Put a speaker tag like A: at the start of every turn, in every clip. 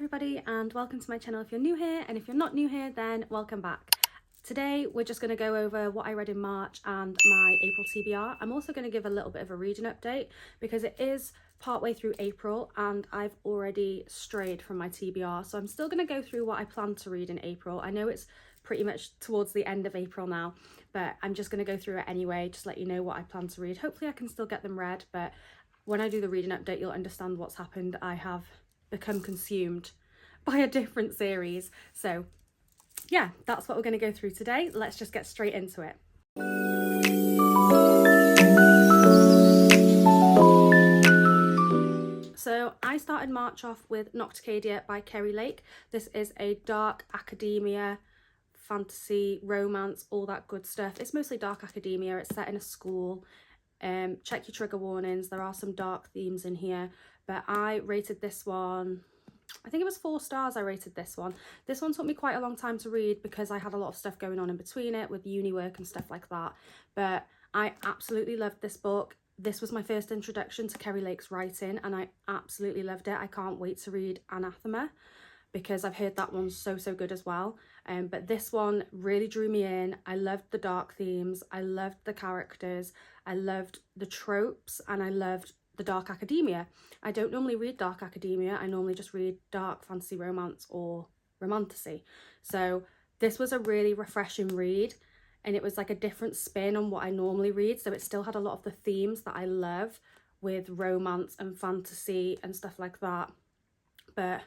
A: everybody and welcome to my channel if you're new here, and if you're not new here then welcome back. Today we're just going to go over what I read in March and my April TBR. I'm also going to give a little bit of a reading update because it is partway through April and I've already strayed from my TBR, so I'm still going to go through what I plan to read in April. I know it's pretty much towards the end of April now, but I'm just going to go through it anyway, just let you know what I plan to read. Hopefully I can still get them read, but when I do the reading update you'll understand what's happened. I have become consumed by a different series. So yeah, that's what we're going to go through today. Let's just get straight into it. So I started March off with Nocticadia by Kerry Lake. This is a dark academia, fantasy, romance, all that good stuff. It's mostly dark academia. It's set in a school. Check your trigger warnings. There are some dark themes in here, but I rated this one, I think it was 4 stars. I rated this one. This one took me quite a long time to read because I had a lot of stuff going on in between it with uni work and stuff like that, but I absolutely loved this book. This was my first introduction to Kerry Lake's writing and I absolutely loved it. I can't wait to read Anathema because I've heard that one's so good as well. But this one really drew me in. I loved the dark themes, I loved the characters, I loved the tropes, and I loved the dark academia. I don't normally read dark academia, I normally just read dark fantasy romance or romantasy. So this was a really refreshing read and it was like a different spin on what I normally read. So it still had a lot of the themes that I love with romance and fantasy and stuff like that. But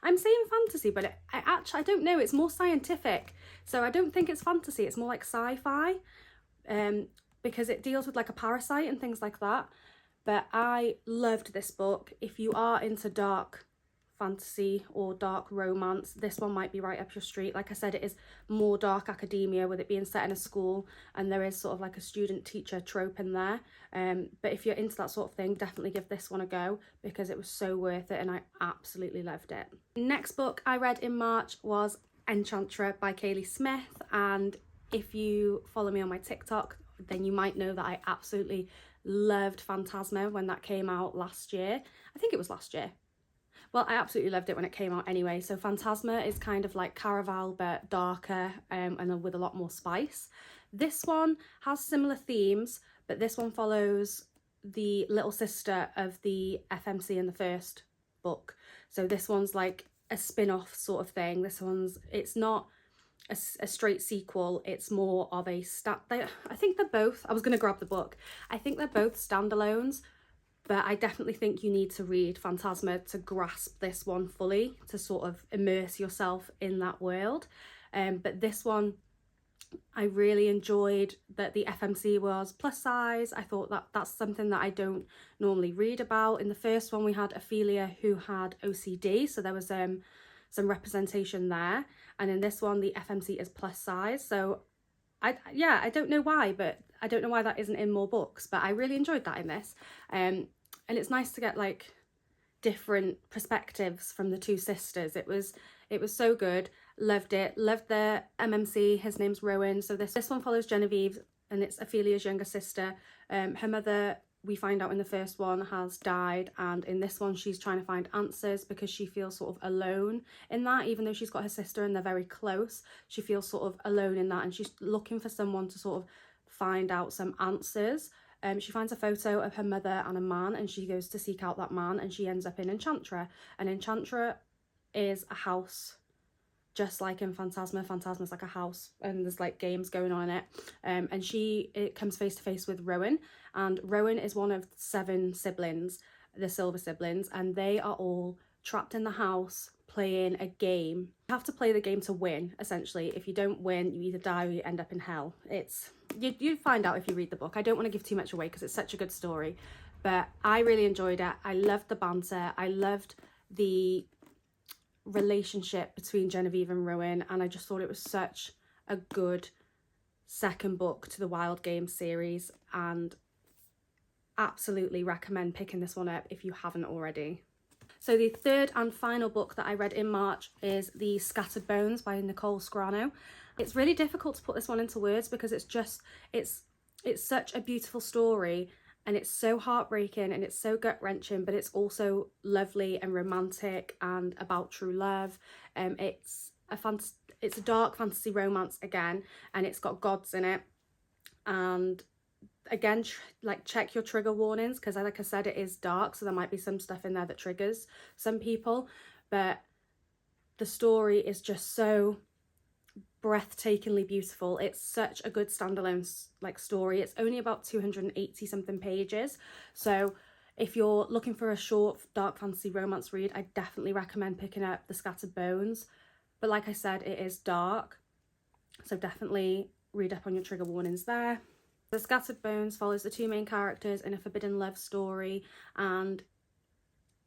A: I'm saying fantasy, but I don't know, it's more scientific. So I don't think it's fantasy, it's more like sci-fi, because it deals with like a parasite and things like that. But I loved this book. If you are into dark fantasy or dark romance, this one might be right up your street. Like I said, it is more dark academia with it being set in a school and there is sort of like a student teacher trope in there. But if you're into that sort of thing, definitely give this one a go because it was so worth it and I absolutely loved it. Next book I read in March was Enchantra by Kaylee Smith, and if you follow me on my TikTok then you might know that I absolutely loved Phantasma when that came out last year. I think it was last year. Well, I absolutely loved it when it came out anyway. So Phantasma is kind of like Caraval but darker and with a lot more spice. This one has similar themes, but this one follows the little sister of the FMC in the first book. So this one's like a spin-off sort of thing. It's not a straight sequel, it's more of a I think they're both, I was going to grab the book, I think they're both standalones, but I definitely think you need to read Phantasma to grasp this one fully, to sort of immerse yourself in that world. But this one, I really enjoyed that the FMC was plus size. I thought that that's something that I don't normally read about. In the first one we had Ophelia who had OCD, so there was some representation there, and in this one the FMC is plus size. So I don't know why, but I don't know why that isn't in more books, but I really enjoyed that in this. And it's nice to get like different perspectives from the two sisters. It was so good. Loved it. Loved the MMC. His name's Rowan. So this one follows Genevieve and it's Ophelia's younger sister. Her mother, we find out in the first one, has died, and in this one she's trying to find answers because she feels sort of alone in that. Even though she's got her sister and they're very close, she feels sort of alone in that, and she's looking for someone to sort of find out some answers. She finds a photo of her mother and a man and she goes to seek out that man, and she ends up in Enchantra. And Enchantra is a house, just like in Phantasma. Phantasma's like a house and there's like games going on in it. And it comes face to face with Rowan, and Rowan is one of 7 siblings, the Silver siblings, and they are all trapped in the house playing a game. You have to play the game to win, essentially. If you don't win, you either die or you end up in hell. You find out if you read the book. I don't want to give too much away because it's such a good story, but I really enjoyed it. I loved the banter, I loved the relationship between Genevieve and Rowan, and I just thought it was such a good second book to the Wild Games series, and absolutely recommend picking this one up if you haven't already. So the third and final book that I read in March is The Scattered Bones by Nicole Sgrano. It's really difficult to put this one into words because it's such a beautiful story and it's so heartbreaking and it's so gut-wrenching, but it's also lovely and romantic and about true love. It's a dark fantasy romance again, and it's got gods in it. And again, like, check your trigger warnings, because like I said, it is dark, so there might be some stuff in there that triggers some people, but the story is just so breathtakingly beautiful. It's such a good standalone like story. It's only about 280 something pages, so if you're looking for a short dark fantasy romance read, I definitely recommend picking up The Scattered Bones. But like I said, it is dark, so definitely read up on your trigger warnings there. The Scattered Bones follows the two main characters in a forbidden love story, and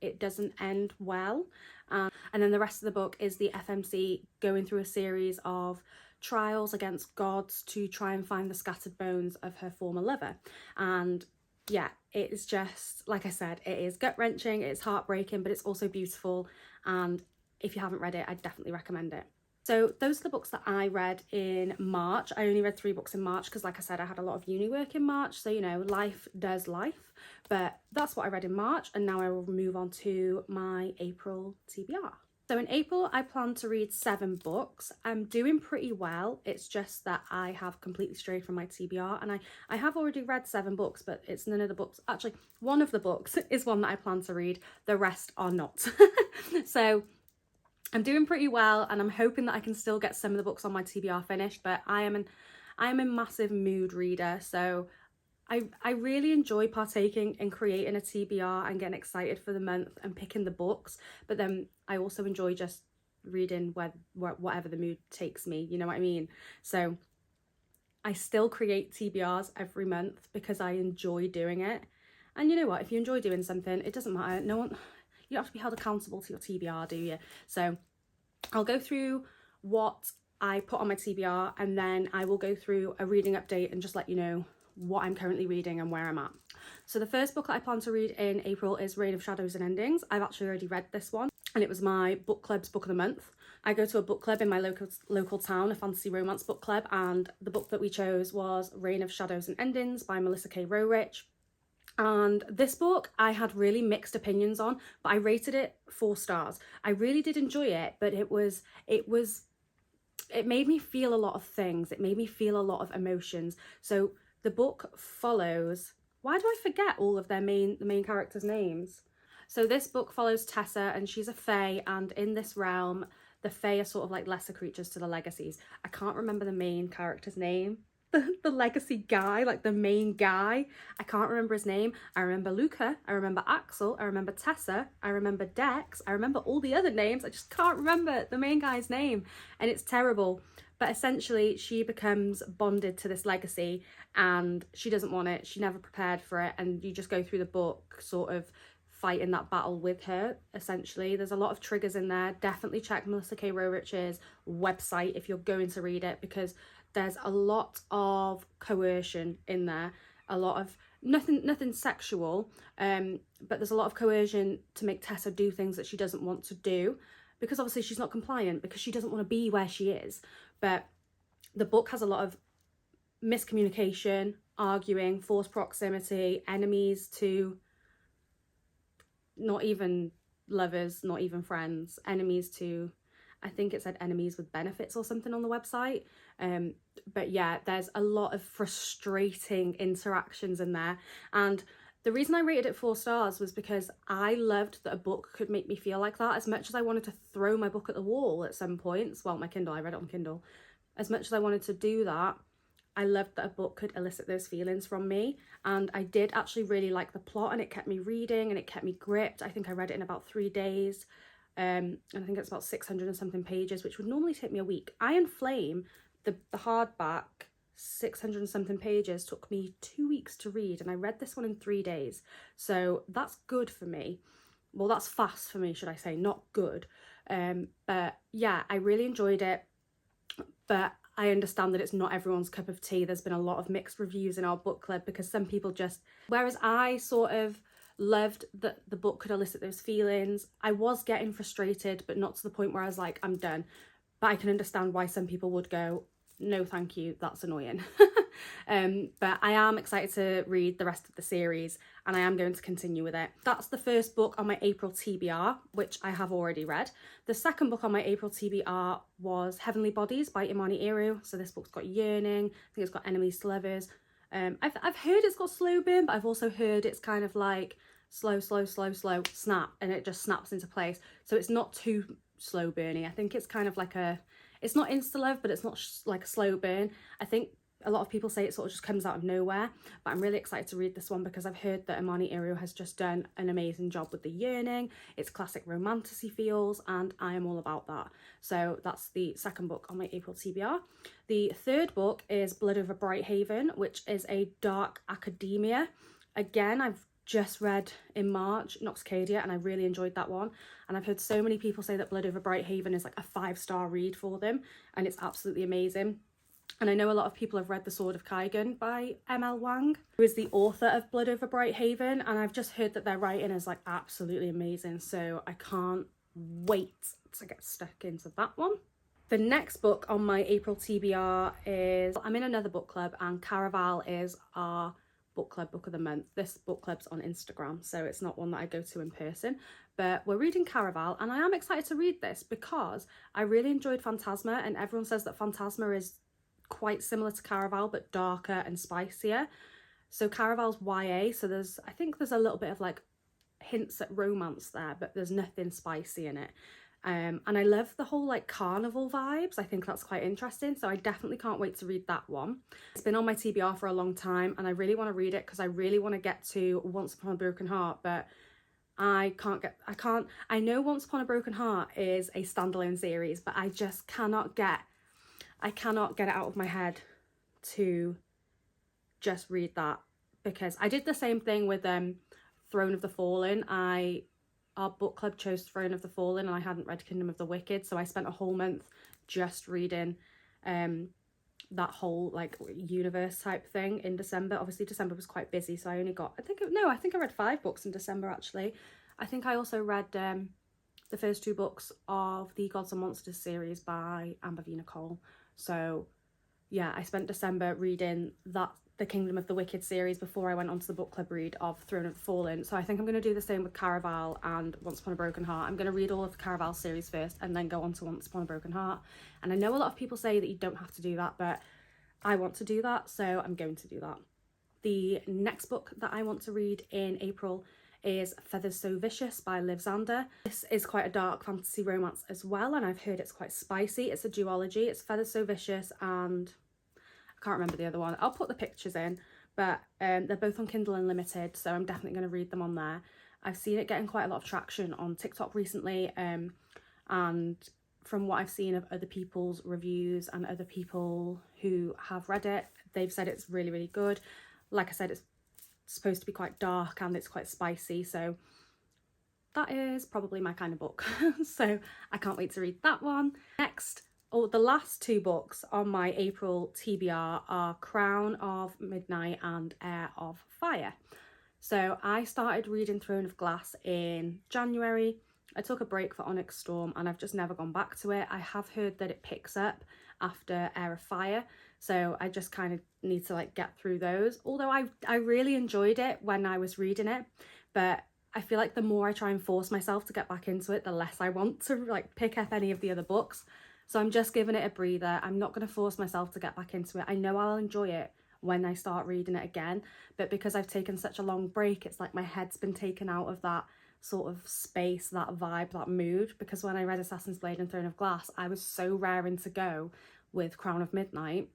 A: it doesn't end well. And then the rest of the book is the FMC going through a series of trials against gods to try and find the scattered bones of her former lover. And yeah, it is just, like I said, it is gut-wrenching, it's heartbreaking, but it's also beautiful. And if you haven't read it, I definitely recommend it. So those are the books that I read in March. I only read 3 books in March because, like I said, I had a lot of uni work in March. So, you know, life does life. But that's what I read in March. And now I will move on to my April TBR. So in April, I plan to read 7 books. I'm doing pretty well. It's just that I have completely strayed from my TBR. And I have already read 7 books, but it's none of the books. Actually, one of the books is one that I plan to read. The rest are not. So I'm doing pretty well, and I'm hoping that I can still get some of the books on my TBR finished, but I am a massive mood reader, so I really enjoy partaking in creating a TBR and getting excited for the month and picking the books, but then I also enjoy just reading whatever the mood takes me, you know what I mean? So I still create TBRs every month because I enjoy doing it. And you know what, if you enjoy doing something, it doesn't matter. You don't have to be held accountable to your TBR, do you? So I'll go through what I put on my TBR, and then I will go through a reading update and just let you know what I'm currently reading and where I'm at. So the first book that I plan to read in April is Reign of Shadows and Endings. I've actually already read this one, and it was my book club's book of the month. I go to a book club in my local town, a fantasy romance book club, and the book that we chose was Reign of Shadows and Endings by Melissa K. Rowrich. And this book I had really mixed opinions on, but I rated it 4 stars. I really did enjoy it, but it made me feel a lot of things. It made me feel a lot of emotions. So the book follows, why do I forget all of the main characters' names? So this book follows Tessa, and she's a fae, and in this realm, the fae are sort of like lesser creatures to the legacies. I can't remember the main character's name. The legacy guy, like the main guy, I can't remember his name. I remember Luca, I remember Axel, I remember Tessa, I remember Dex, I remember all the other names. I just can't remember the main guy's name, and it's terrible. But essentially she becomes bonded to this legacy, and she doesn't want it, she never prepared for it, and you just go through the book sort of fighting that battle with her. Essentially, there's a lot of triggers in there. Definitely check Melissa K. Rowrich's website if you're going to read it, because there's a lot of coercion in there, a lot of nothing sexual, but there's a lot of coercion to make Tessa do things that she doesn't want to do, because obviously she's not compliant, because she doesn't want to be where she is. But the book has a lot of miscommunication, arguing, forced proximity, enemies to not even lovers, not even friends, enemies to, I think it said enemies with benefits or something on the website. But yeah, there's a lot of frustrating interactions in there. And the reason I rated it 4 stars was because I loved that a book could make me feel like that. As much as I wanted to throw my book at the wall at some points, well, my Kindle, I read it on Kindle. As much as I wanted to do that, I loved that a book could elicit those feelings from me. And I did actually really like the plot, and it kept me reading and it kept me gripped. I think I read it in about 3 days. And I think it's about 600 and something pages, which would normally take me a week. Iron Flame, the hardback, 600 and something pages, took me 2 weeks to read, and I read this one in 3 days. So that's good for me. Well, that's fast for me, should I say, not good. But yeah, I really enjoyed it, but I understand that it's not everyone's cup of tea. There's been a lot of mixed reviews in our book club, because some people just, whereas I sort of loved that the book could elicit those feelings, I was getting frustrated, but not to the point where I was like, I'm done. But I can understand why some people would go, no thank you, that's annoying. But I am excited to read the rest of the series, and I am going to continue with it. That's the first book on my April TBR, which I have already read. The second book on my April TBR was Heavenly Bodies by Imani Eru. So this book's got yearning, I think it's got enemies to lovers. I've heard it's got slow burn, but I've also heard it's kind of like slow, snap, and it just snaps into place. So it's not too slow burny. I think it's kind of like it's not insta love, but it's not like a slow burn. I think a lot of people say it sort of just comes out of nowhere, but I'm really excited to read this one because I've heard that Imani Eru has just done an amazing job with the yearning. It's classic romanticy feels, and I am all about that. So that's the second book on my April TBR. The third book is Blood Over Brighthaven, which is a dark academia. Again, I've just read in March Noxcadia, and I really enjoyed that one, and I've heard so many people say that Blood Over Brighthaven is like a 5-star read for them, and it's absolutely amazing. And I know a lot of people have read The Sword of Kaigan by M.L. Wang, who is the author of Blood Over Brighthaven, and I've just heard that their writing is like absolutely amazing, so I can't wait to get stuck into that one. The next book on my April TBR is, I'm in another book club, and Caraval is our book club book of the month. This book club's on Instagram, so it's not one that I go to in person, but we're reading Caraval, and I am excited to read this because I really enjoyed Phantasma, and everyone says that Phantasma is quite similar to Caraval but darker and spicier. So Caraval's YA, so I think there's a little bit of like hints at romance there, but there's nothing spicy in it. And I love the whole like carnival vibes. I think that's quite interesting, so I definitely can't wait to read that one. It's been on my TBR for a long time, and I really want to read it because I really want to get to Once Upon a Broken Heart, but I know Once Upon a Broken Heart is a standalone series, but I just cannot get it out of my head to just read that, because I did the same thing with Throne of the Fallen. Our book club chose Throne of the Fallen, and I hadn't read Kingdom of the Wicked, so I spent a whole month just reading that whole like universe type thing in December. Obviously December was quite busy, so I only got, I think I read 5 books in December actually. I think I also read the first 2 books of the Gods and Monsters series by Amber V. Nicole. So yeah, I spent December reading the Kingdom of the Wicked series before I went on to the book club read of Throne of the Fallen. So I think I'm going to do the same with Caraval and Once Upon a Broken Heart. I'm going to read all of the Caraval series first and then go on to Once Upon a Broken Heart. And I know a lot of people say that you don't have to do that, but I want to do that, so I'm going to do that. The next book that I want to read in April is Feathers So Vicious by Liv Zander. This is quite a dark fantasy romance as well, and I've heard it's quite spicy. It's a duology. It's Feathers So Vicious and I can't remember the other one. I'll put the pictures in, but they're both on Kindle Unlimited, so I'm definitely going to read them on there. I've seen it getting quite a lot of traction on TikTok recently, and from what I've seen of other people's reviews and other people who have read it, they've said it's really, really good. Like I said, it's supposed to be quite dark and it's quite spicy, so that is probably my kind of book. So I can't wait to read that one. Next, the last 2 books on my April TBR are Crown of Midnight and Heir of Fire. So I started reading Throne of Glass in January. I took a break for Onyx Storm and I've just never gone back to it. I have heard that it picks up after Heir of Fire, so I just kind of need to like get through those. Although I really enjoyed it when I was reading it, but I feel like the more I try and force myself to get back into it, the less I want to like pick up any of the other books. So I'm just giving it a breather. I'm not going to force myself to get back into it. I know I'll enjoy it when I start reading it again, but because I've taken such a long break, it's like my head's been taken out of that sort of space, that vibe, that mood, because when I read Assassin's Blade and Throne of Glass, I was so raring to go with Crown of Midnight,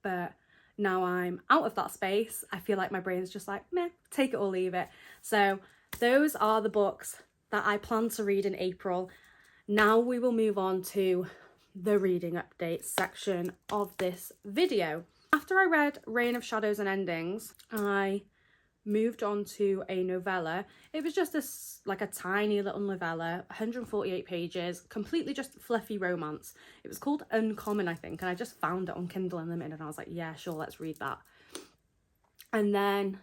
A: but now I'm out of that space. I feel like my brain's just like, meh, take it or leave it. So those are the books that I plan to read in April. Now we will move on to the reading update section of this video. After I read Reign of Shadows and Endings, I moved on to a novella. It was just a tiny little novella, 148 pages, completely just fluffy romance. It was called Uncommon, I think, and I just found it on Kindle Unlimited and I was like, yeah, sure, let's read that. And then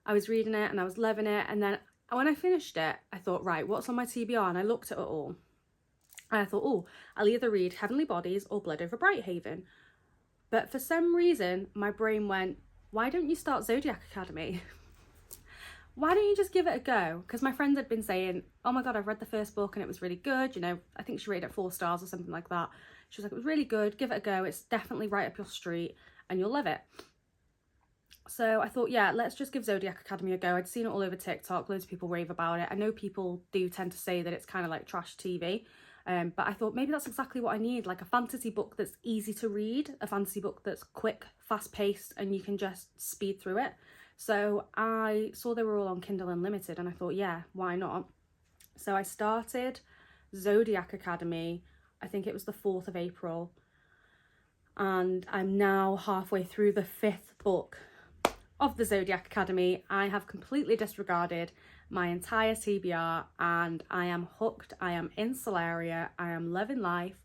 A: I was reading it and I was loving it, and then when I finished it, I thought, right, what's on my TBR? And I looked at it all and I thought, oh, I'll either read Heavenly Bodies or Blood Over Brighthaven. But for some reason, my brain went, why don't you start Zodiac Academy? Why don't you just give it a go? Because my friend had been saying, oh my God, I've read the first book and it was really good. You know, I think she rated it 4 stars or something like that. She was like, it was really good. Give it a go. It's definitely right up your street and you'll love it. So I thought, yeah, let's just give Zodiac Academy a go. I'd seen it all over TikTok. Loads of people rave about it. I know people do tend to say that it's kind of like trash TV. But I thought maybe that's exactly what I need. Like a fantasy book that's easy to read. A fantasy book that's quick, fast paced, and you can just speed through it. So I saw they were all on Kindle Unlimited and I thought, yeah, why not? So I started Zodiac Academy, I think it was the 4th of April. And I'm now halfway through the 5th book of the Zodiac Academy. I have completely disregarded my entire TBR and I am hooked. I am in Solaria. I am loving life.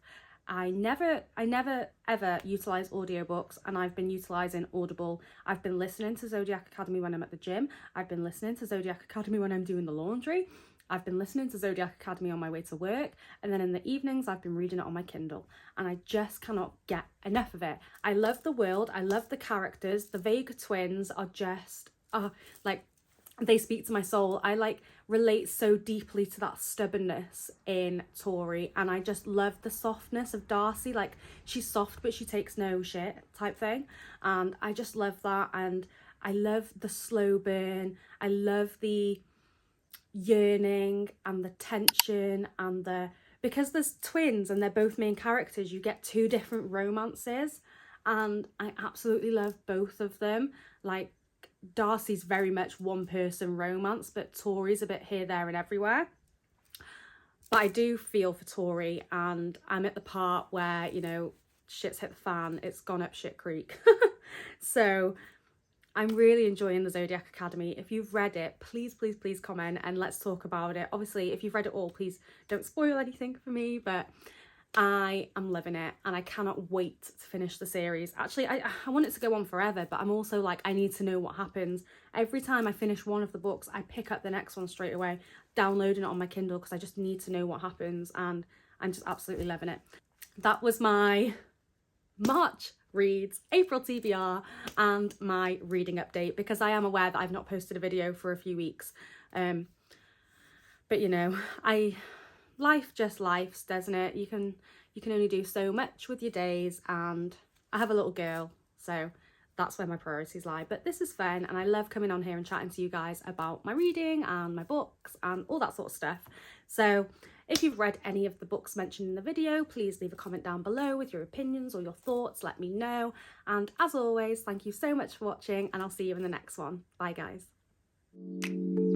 A: I never ever utilise audiobooks, and I've been utilising Audible. I've been listening to Zodiac Academy when I'm at the gym. I've been listening to Zodiac Academy when I'm doing the laundry. I've been listening to Zodiac Academy on my way to work, and then in the evenings I've been reading it on my Kindle, and I just cannot get enough of it. I love the world. I love the characters. The Vega twins are just like, they speak to my soul. I like relate so deeply to that stubbornness in Tori, and I just love the softness of Darcy. Like, she's soft but she takes no shit type thing, and I just love that. And I love the slow burn. I love the yearning and the tension and because there's twins and they're both main characters, you get 2 different romances, and I absolutely love both of them. Like, Darcy's very much one person romance, but Tori's a bit here, there and everywhere. But I do feel for Tori, and I'm at the part where, you know, shit's hit the fan, it's gone up shit creek. So I'm really enjoying the Zodiac Academy. If you've read it, please comment and let's talk about it. Obviously, if you've read it all, please don't spoil anything for me, but I am loving it and I cannot wait to finish the series. Actually, I want it to go on forever, but I'm also like, I need to know what happens. Every time I finish one of the books, I pick up the next one straight away, downloading it on my Kindle, because I just need to know what happens, and I'm just absolutely loving it. That was my March reads, April TBR, and my reading update, because I am aware that I've not posted a video for a few weeks. But you know, life just lifes, doesn't it? You can only do so much with your days, and I have a little girl, so that's where my priorities lie. But this is fun, and I love coming on here and chatting to you guys about my reading and my books and all that sort of stuff. So if you've read any of the books mentioned in the video, please leave a comment down below with your opinions or your thoughts. Let me know. And as always, thank you so much for watching, and I'll see you in the next one. Bye guys.